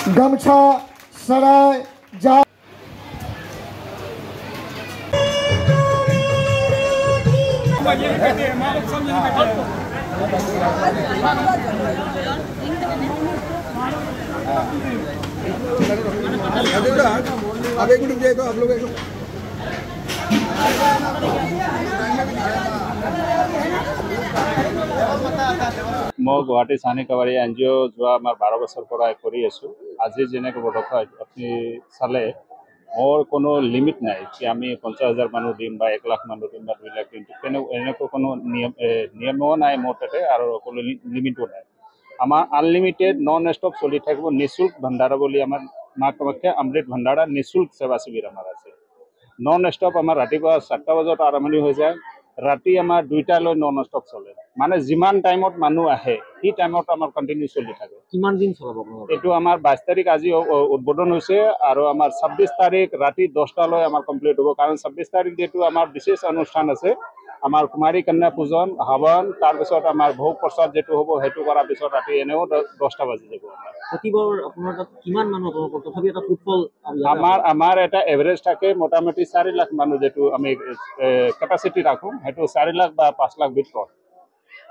गमछा सराय जा अब एक मिनट दे दो आप लोग मैं गुवाहाटी सानी काबारी एनजिओ जो 12 बছৰ পৰা কৰি আছো। আজি যেনেকৈ বৰ্তমান আপুনি চালে मोर कोनो लिमिट ना कि आम 50,000 मानुह दिम 1 लाख मानुह दिम 2 लाख दिम एनेको कोनो नियमो ना मोर ताते और कोनो लिमिटो ना आम आनलिमिटेड नन स्टप चलि थाकिब निःशुल्क भंडारा बोली आमार माँ कामाख्या अमृत भंडारा निःशुल्क सेवा शिविर आमार आछे नन स्टप आमार रातिपुवा 7टा बजात आरम्भणि हो जाए राति आमार 2टा लै नन स्टप चले माने जिमान टाइमत मानुह आए सी टाइमत आमार कन्टिन्यू चलि थाके किमान दिन चलाब एटु आमार 22 तारिख आज उद्बोधन होइसे आरो आमार 26 तारिख राति 10टा लै आमार कमप्लीट होबो कारण 26 तारिख जेतु आमार विशेष अनुष्ठान आछे आमार कुमारी कन्या पूजन हवन तार पिছত आमार भोग प्रसाद जेतु होबो हेतु करार पिছত राति एनेओ 10टा बाजि जाबो प्रतिबार आपनार तात किमान मानुह तथापि এটা ফুটবল आमार এটা एवरेज থাকে मोटामुटी 4 लाख मानुह जेतु आमी कैपेसिटी राखो हेतु 4 लाख बा 5 लाख ভিতৰত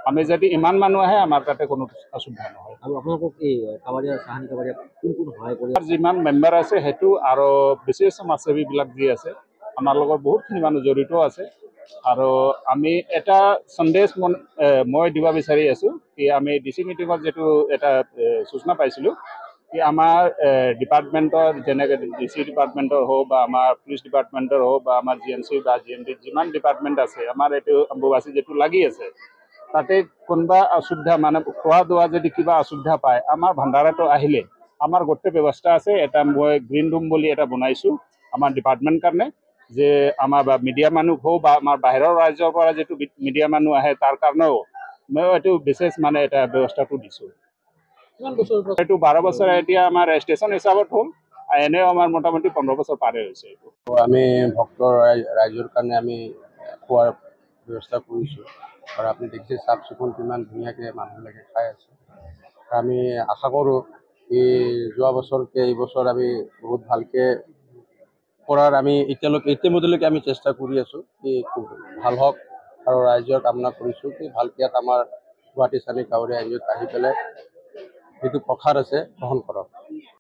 आमी যদি ইমান মানুহ আহে আমাৰ তাতে কোনো অসুবিধা নহয় আৰু আপোনালোকক এই কাবাৰিয়া সাহানি কাবাৰিয়া কোন কোন সহায় কৰে যিমান মেম্বাৰ আছে হেতু আৰু বিশেষ সমাজসেৱী বিলাক যি আছে আমাৰ লগত বহুতখিনি মানুহ জড়িত আছে আৰু আমি এটা সন্দেশ মই দিবা বিচাৰি আছো কি আমি ডিসি মিটিংত যেটো এটা সূচনা পাইছিলো कि आमार डिपार्टमेंटर जेनेके डिसि डिपार्टमेंटर हो बा आमार पुलिस डिपार्टमेंटर हो बा आमार जीएमसी बा जीएमडी जिमान डिपार्टमेंट आछे आमार एटु अम्बुबासी जेटु लागि आछे ताते कोनबा असुविधा माने खোৱা দোৱা যদি কিবা असुविधा पाए आमार भंडाराটো আহিলে आमार गोटे व्यवस्था आछे एटा মই ग्रीन रूम बोली एटा बनाइछु आमार डिपार्टमेंट करने जे आमार बा मीडिया मानुह हो बा आमार बाहिৰৰ राজ্যৰ পৰা जेटु मीडिया मानुह आহে तार কাৰণেও মই एटु विशेष माने एटा व्यवस्थाটো दिछु 12 বছৰ এতিয়া আমাৰ ষ্টেচন হিচাপত হ'ল এনেও আমাৰ মোটামুটি 15 বছৰ পাৰে হৈছে আমি ভক্তৰ ৰাইজৰ কাৰণে আমি খোৱাৰ ব্যৱস্থা কৰিছো আৰু আপুনি দেখিছে চাফ চিকুণ কিমান ধুনীয়াকৈ মানুহবিলাকে খাই আছে আমি আশা কৰোঁ এই যোৱা বছৰকে এই বছৰ আমি বহুত ভালকৈ কৰাৰ আমি ইতিমধ্যলৈকে আমি চেষ্টা কৰি আছোঁ কি ভাল হওক আৰু ৰাইজৰ কামনা কৰিছোঁ কি ভালকৈ আমাৰ গুৱাহাটী সানি কাবাৰিয়া এনজিঅ'ত আহি পেলাই যিটো প্ৰসাদ আছে গ্ৰহণ কৰক।